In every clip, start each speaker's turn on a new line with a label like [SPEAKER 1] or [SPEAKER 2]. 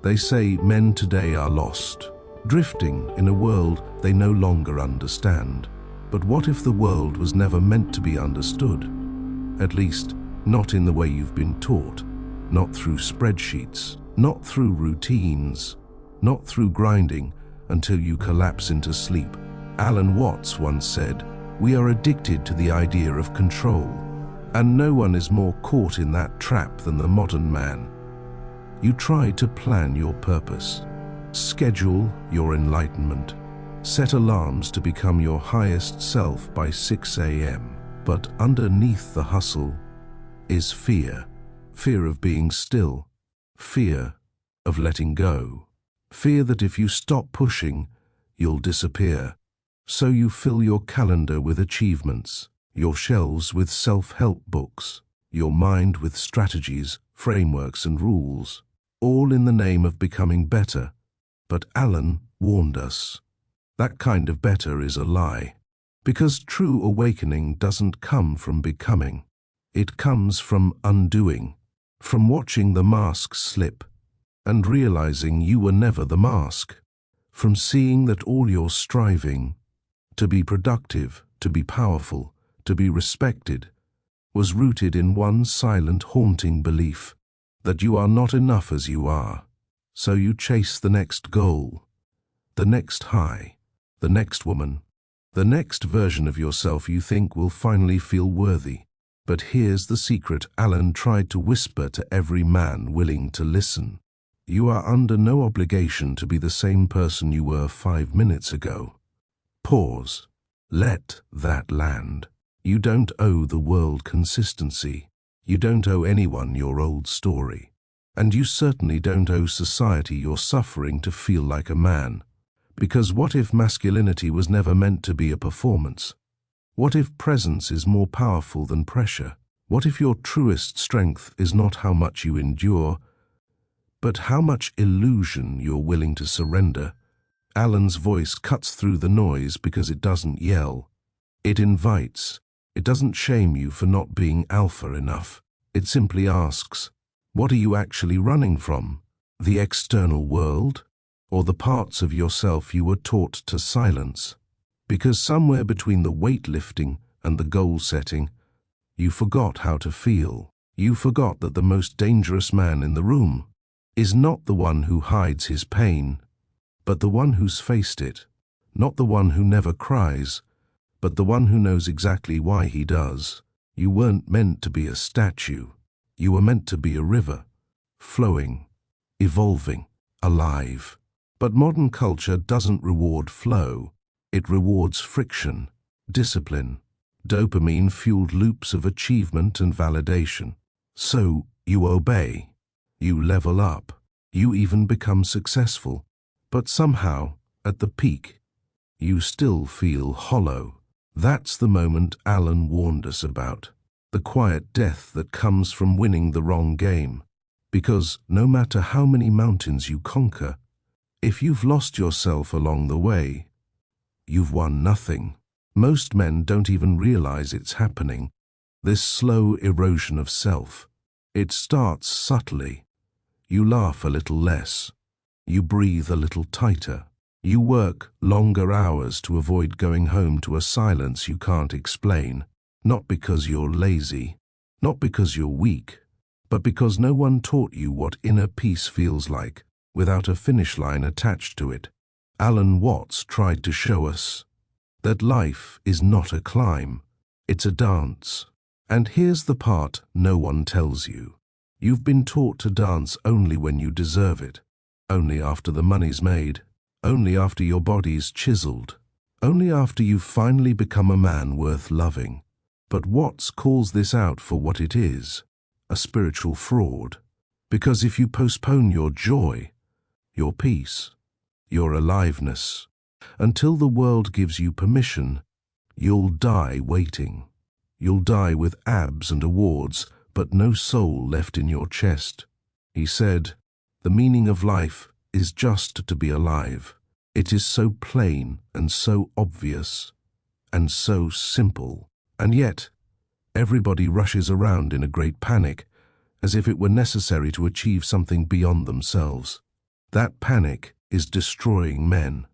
[SPEAKER 1] They say men today are lost, drifting in a world they no longer understand. But what if the world was never meant to be understood? At least, not in the way you've been taught. Not through spreadsheets, not through routines, not through grinding until you collapse into sleep. Alan Watts once said, "We are addicted to the idea of control, and no one is more caught in that trap than the modern man." You try to plan your purpose, schedule your enlightenment, set alarms to become your highest self by 6 a.m. But underneath the hustle is fear. Fear of being still, fear of letting go, fear that if you stop pushing, you'll disappear. So you fill your calendar with achievements, your shelves with self-help books, your mind with strategies, frameworks and rules, all in the name of becoming better. But Alan warned us, that kind of better is a lie. Because true awakening doesn't come from becoming. It comes from undoing, from watching the mask slip and realizing you were never the mask, from seeing that all your striving to be productive, to be powerful, to be respected, was rooted in one silent, haunting belief that you are not enough as you are. So you chase the next goal, the next high, the next woman, the next version of yourself you think will finally feel worthy. But here's the secret Alan tried to whisper to every man willing to listen. You are under no obligation to be the same person you were 5 minutes ago. Pause. Let that land. You don't owe the world consistency. You don't owe anyone your old story. And you certainly don't owe society your suffering to feel like a man. Because what if masculinity was never meant to be a performance? What if presence is more powerful than pressure? What if your truest strength is not how much you endure, but how much illusion you're willing to surrender? Alan's voice cuts through the noise because it doesn't yell. It invites. It doesn't shame you for not being alpha enough. It simply asks, what are you actually running from? The external world? Or the parts of yourself you were taught to silence? Because somewhere between the weightlifting and the goal setting, you forgot how to feel. You forgot that the most dangerous man in the room is not the one who hides his pain, but the one who's faced it. Not the one who never cries, but the one who knows exactly why he does. You weren't meant to be a statue. You were meant to be a river, flowing, evolving, alive. But modern culture doesn't reward flow. It rewards friction, discipline, dopamine-fueled loops of achievement and validation. So you obey, you level up, you even become successful. But somehow, at the peak, you still feel hollow. That's the moment Alan warned us about. The quiet death that comes from winning the wrong game. Because no matter how many mountains you conquer, if you've lost yourself along the way, you've won nothing. Most men don't even realize it's happening. This slow erosion of self. It starts subtly. You laugh a little less. You breathe a little tighter. You work longer hours to avoid going home to a silence you can't explain. Not because you're lazy, not because you're weak, but because no one taught you what inner peace feels like without a finish line attached to it. Alan Watts tried to show us that life is not a climb, it's a dance. And here's the part no one tells you. You've been taught to dance only when you deserve it, only after the money's made, only after your body's chiseled, only after you've finally become a man worth loving. But Watts calls this out for what it is, a spiritual fraud. Because if you postpone your joy, your peace, your aliveness, until the world gives you permission, you'll die waiting. You'll die with abs and awards, but no soul left in your chest. He said, the meaning of life is just to be alive. It is so plain and so obvious and so simple. And yet, everybody rushes around in a great panic, as if it were necessary to achieve something beyond themselves. That panic is destroying men.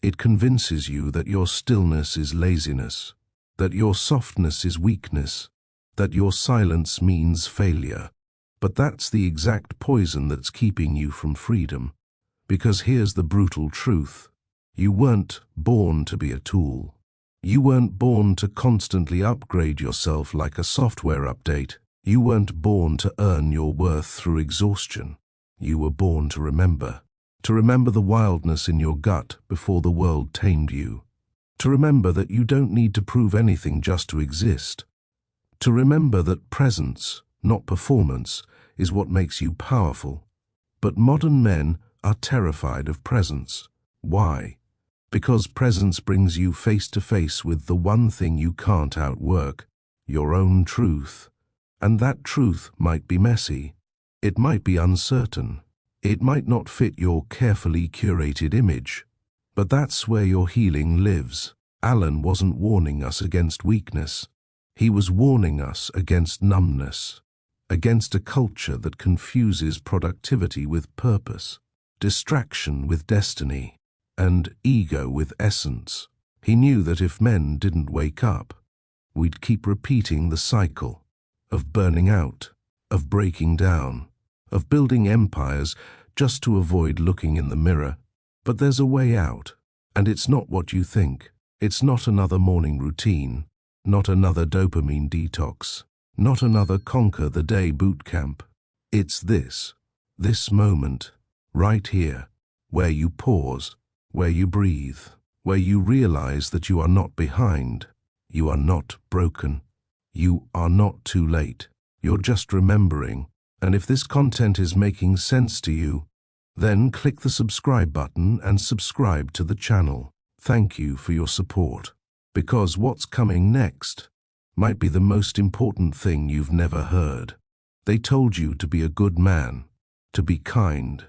[SPEAKER 1] It convinces you that your stillness is laziness, that your softness is weakness, that your silence means failure. But that's the exact poison that's keeping you from freedom. Because here's the brutal truth. You weren't born to be a tool. You weren't born to constantly upgrade yourself like a software update. You weren't born to earn your worth through exhaustion. You were born to remember the wildness in your gut before the world tamed you. To remember that you don't need to prove anything just to exist. To remember that presence, not performance, is what makes you powerful. But modern men are terrified of presence. Why? Because presence brings you face to face with the one thing you can't outwork, your own truth. And that truth might be messy. It might be uncertain. It might not fit your carefully curated image. But that's where your healing lives. Alan wasn't warning us against weakness. He was warning us against numbness, against a culture that confuses productivity with purpose, distraction with destiny, and ego with essence. He knew that if men didn't wake up, we'd keep repeating the cycle of burning out, of breaking down, of building empires just to avoid looking in the mirror. But there's a way out, and it's not what you think. It's not another morning routine, not another dopamine detox, not another conquer the day boot camp. It's this moment, right here, where you pause, where you breathe, where you realize that you are not behind, you are not broken, you are not too late, you're just remembering. And if this content is making sense to you, then click the subscribe button and subscribe to the channel. Thank you for your support, because what's coming next might be the most important thing you've never heard. They told you to be a good man, to be kind,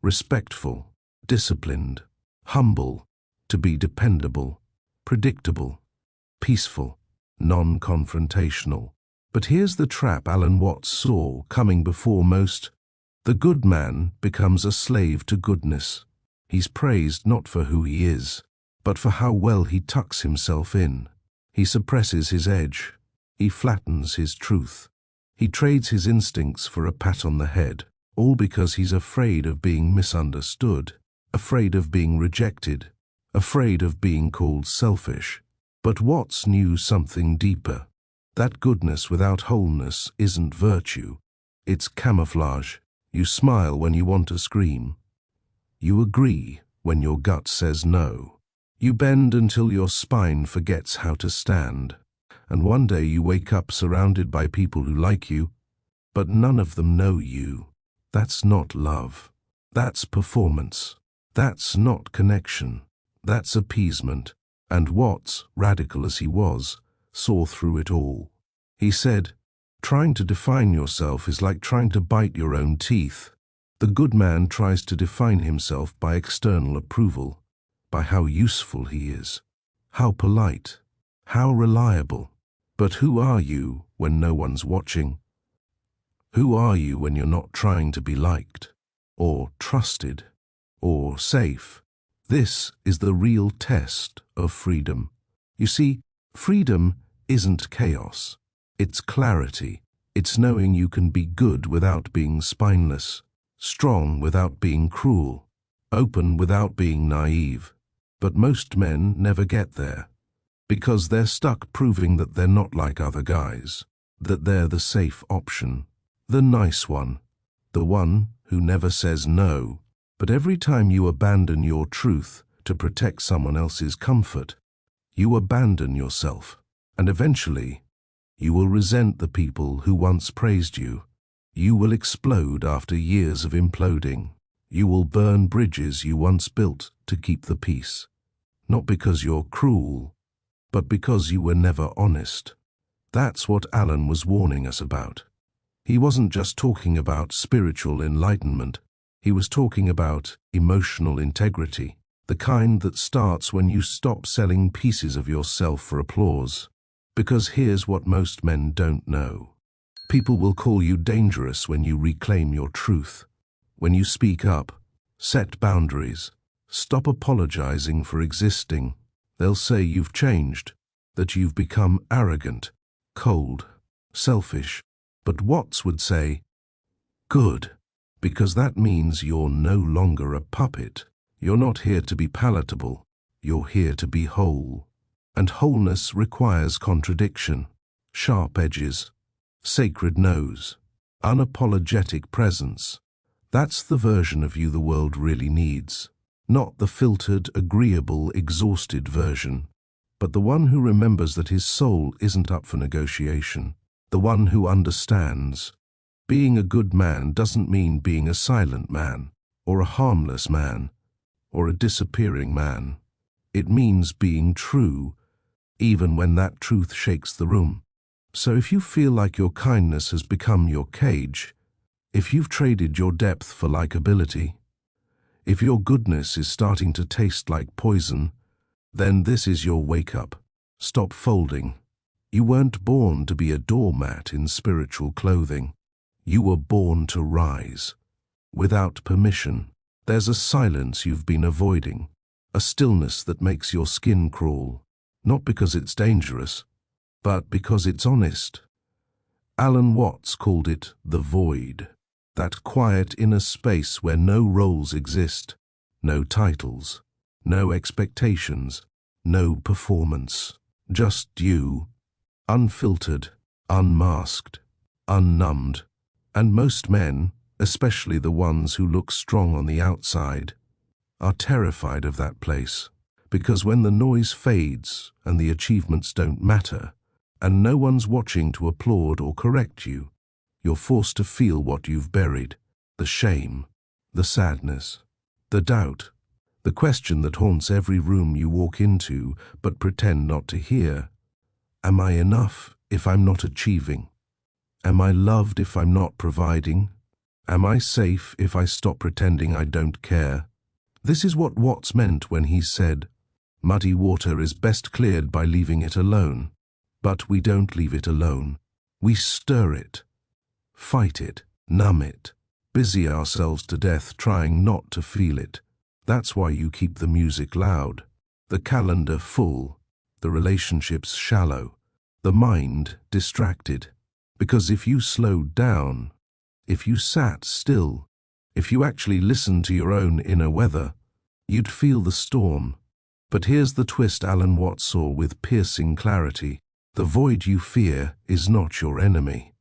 [SPEAKER 1] respectful, disciplined, humble, to be dependable, predictable, peaceful, non-confrontational. But here's the trap Alan Watts saw coming before most. The good man becomes a slave to goodness. He's praised not for who he is, but for how well he tucks himself in. He suppresses his edge. He flattens his truth. He trades his instincts for a pat on the head, all because he's afraid of being misunderstood, afraid of being rejected, afraid of being called selfish. But Watts knew something deeper. That goodness without wholeness isn't virtue. It's camouflage. You smile when you want to scream. You agree when your gut says no. You bend until your spine forgets how to stand. And one day you wake up surrounded by people who like you, but none of them know you. That's not love. That's performance. That's not connection. That's appeasement. And Watts, radical as he was, saw through it all. He said, trying to define yourself is like trying to bite your own teeth. The good man tries to define himself by external approval, by how useful he is, how polite, how reliable. But who are you when no one's watching? Who are you when you're not trying to be liked, or trusted, or safe? This is the real test of freedom. You see, freedom isn't chaos. It's clarity. It's knowing you can be good without being spineless, strong without being cruel, open without being naive. But most men never get there, because they're stuck proving that they're not like other guys, that they're the safe option, the nice one, the one who never says no. But every time you abandon your truth to protect someone else's comfort, you abandon yourself, and eventually, you will resent the people who once praised you. You will explode after years of imploding. You will burn bridges you once built to keep the peace. Not because you're cruel, but because you were never honest. That's what Alan was warning us about. He wasn't just talking about spiritual enlightenment. He was talking about emotional integrity, the kind that starts when you stop selling pieces of yourself for applause. Because here's what most men don't know. People will call you dangerous when you reclaim your truth, when you speak up, Set boundaries. Stop apologizing for existing. They'll say you've changed, that you've become arrogant, cold, selfish. But Watts would say, good, because that means you're no longer a puppet. You're not here to be palatable. You're here to be whole. And wholeness requires contradiction, sharp edges, sacred no's, unapologetic presence. That's the version of you the world really needs. Not the filtered, agreeable, exhausted version, but the one who remembers that his soul isn't up for negotiation. The one who understands. Being a good man doesn't mean being a silent man, or a harmless man, or a disappearing man. It means being true, even when that truth shakes the room. So if you feel like your kindness has become your cage, if you've traded your depth for likability, if your goodness is starting to taste like poison, then this is your wake-up. Stop folding. You weren't born to be a doormat in spiritual clothing. You were born to rise. Without permission, there's a silence you've been avoiding, a stillness that makes your skin crawl, not because it's dangerous, but because it's honest. Alan Watts called it the void, that quiet inner space where no roles exist, no titles, no expectations, no performance, just you, unfiltered, unmasked, unnumbed. And most men, especially the ones who look strong on the outside, are terrified of that place, because when the noise fades and the achievements don't matter, and no one's watching to applaud or correct you, you're forced to feel what you've buried, the shame, the sadness, the doubt, the question that haunts every room you walk into but pretend not to hear. Am I enough if I'm not achieving? Am I loved if I'm not providing? Am I safe if I stop pretending I don't care? This is what Watts meant when he said, muddy water is best cleared by leaving it alone. But we don't leave it alone. We stir it, fight it, numb it, busy ourselves to death trying not to feel it. That's why you keep the music loud, the calendar full, the relationships shallow, the mind distracted. Because if you slowed down, if you sat still, if you actually listened to your own inner weather, you'd feel the storm. But here's the twist Alan Watts saw with piercing clarity. The void you fear is not your enemy.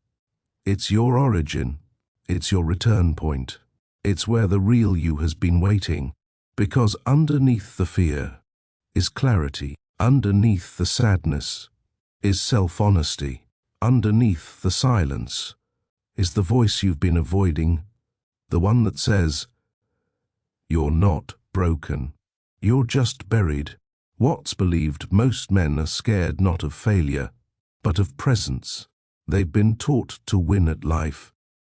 [SPEAKER 1] It's your origin. It's your return point. It's where the real you has been waiting. Because underneath the fear is clarity. Underneath the sadness is self-honesty. Underneath the silence is the voice you've been avoiding, the one that says, you're not broken, you're just buried. Watts believed most men are scared not of failure, but of presence. They've been taught to win at life,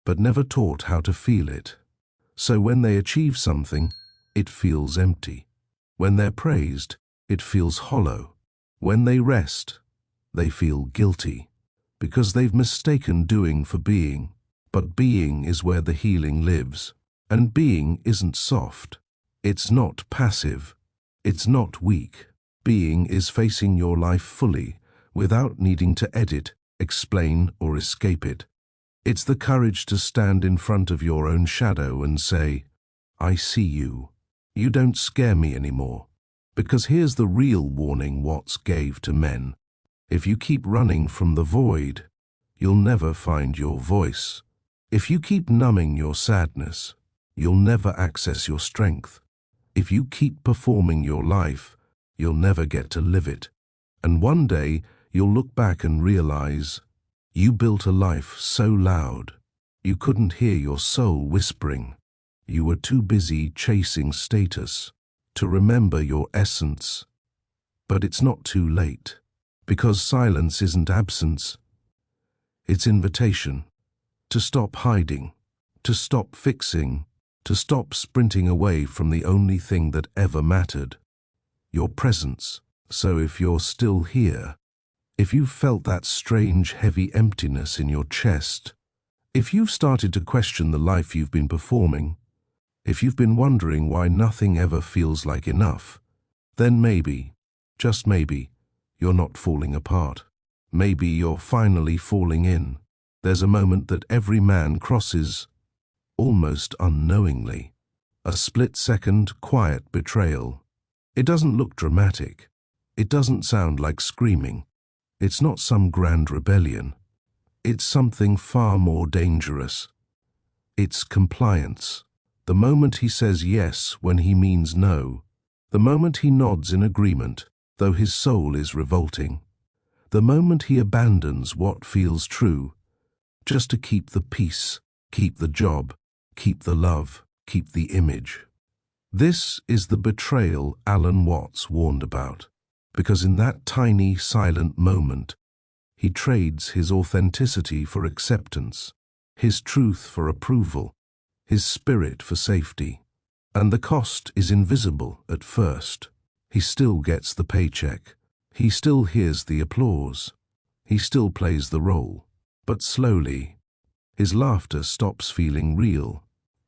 [SPEAKER 1] but never taught how to feel it. So when they achieve something, it feels empty. When they're praised, it feels hollow. When they rest, they feel guilty. Because they've mistaken doing for being. But being is where the healing lives. And being isn't soft. It's not passive. It's not weak. Being is facing your life fully, without needing to edit, explain, or escape it. It's the courage to stand in front of your own shadow and say, I see you. You don't scare me anymore. Because here's the real warning Watts gave to men. If you keep running from the void, you'll never find your voice. If you keep numbing your sadness, you'll never access your strength. If you keep performing your life, you'll never get to live it. And one day, you'll look back and realize, you built a life so loud, you couldn't hear your soul whispering. You were too busy chasing status to remember your essence. But it's not too late. Because silence isn't absence, it's invitation. To stop hiding, to stop fixing, to stop sprinting away from the only thing that ever mattered, your presence. So if you're still here, if you've felt that strange heavy emptiness in your chest, if you've started to question the life you've been performing, If you've been wondering why nothing ever feels like enough, then maybe, just maybe, you're not falling apart. Maybe you're finally falling in. There's a moment that every man crosses, almost unknowingly. A split-second, quiet betrayal. It doesn't look dramatic. It doesn't sound like screaming. It's not some grand rebellion. It's something far more dangerous. It's compliance. The moment he says yes when he means no. The moment he nods in agreement, though his soul is revolting. The moment he abandons what feels true, just to keep the peace, keep the job, keep the love, keep the image. This is the betrayal Alan Watts warned about, because in that tiny, silent moment, he trades his authenticity for acceptance, his truth for approval, his spirit for safety. And the cost is invisible at first. He still gets the paycheck. He still hears the applause. He still plays the role. But slowly, his laughter stops feeling real.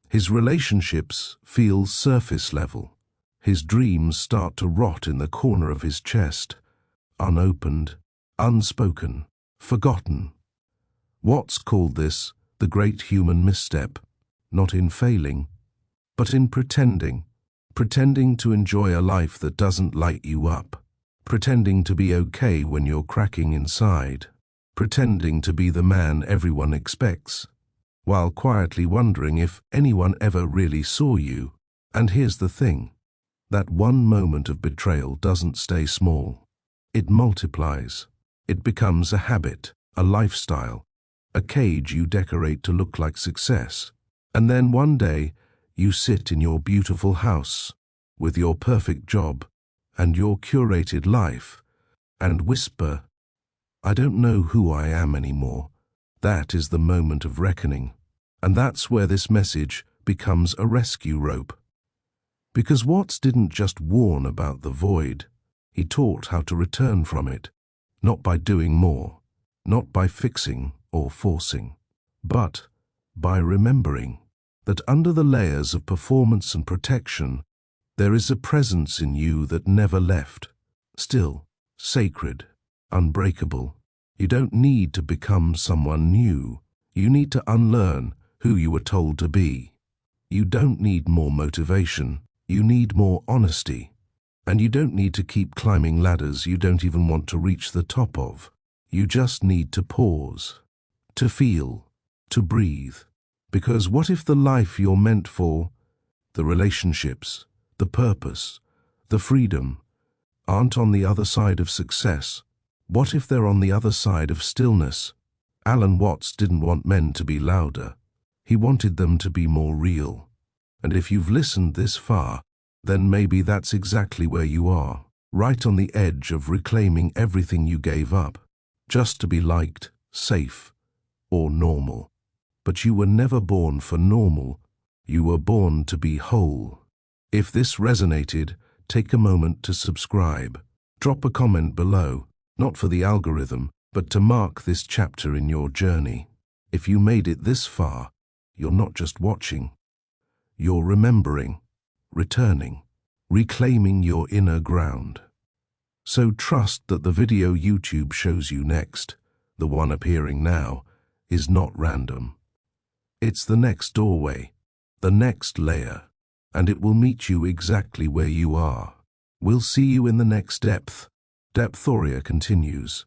[SPEAKER 1] His relationships feel surface level. His dreams start to rot in the corner of his chest, unopened, unspoken, forgotten. Watts called this the great human misstep, not in failing, but in pretending to enjoy a life that doesn't light you up, pretending to be okay when you're cracking inside, pretending to be the man everyone expects, while quietly wondering if anyone ever really saw you. And here's the thing, that one moment of betrayal doesn't stay small. It multiplies. It becomes a habit, a lifestyle, a cage you decorate to look like success. And then one day, you sit in your beautiful house, with your perfect job, and your curated life, and whisper, "I don't know who I am anymore." That is the moment of reckoning. And that's where this message becomes a rescue rope. Because Watts didn't just warn about the void, he taught how to return from it, not by doing more, not by fixing or forcing, but by remembering that under the layers of performance and protection, there is a presence in you that never left, still, sacred, unbreakable. You don't need to become someone new. You need to unlearn who you were told to be. You don't need more motivation. You need more honesty. And you don't need to keep climbing ladders you don't even want to reach the top of. You just need to pause, to feel, to breathe. Because what if the life you're meant for, the relationships, the purpose, the freedom, aren't on the other side of success? What if they're on the other side of stillness? Alan Watts didn't want men to be louder. He wanted them to be more real. And if you've listened this far, then maybe that's exactly where you are, right on the edge of reclaiming everything you gave up, just to be liked, safe, or normal. But you were never born for normal. You were born to be whole. If this resonated, take a moment to subscribe. Drop a comment below, not for the algorithm, but to mark this chapter in your journey. If you made it this far, you're not just watching. You're remembering, returning, reclaiming your inner ground. So trust that the video YouTube shows you next, the one appearing now, is not random. It's the next doorway, the next layer, and it will meet you exactly where you are. We'll see you in the next depth. Depthoria continues.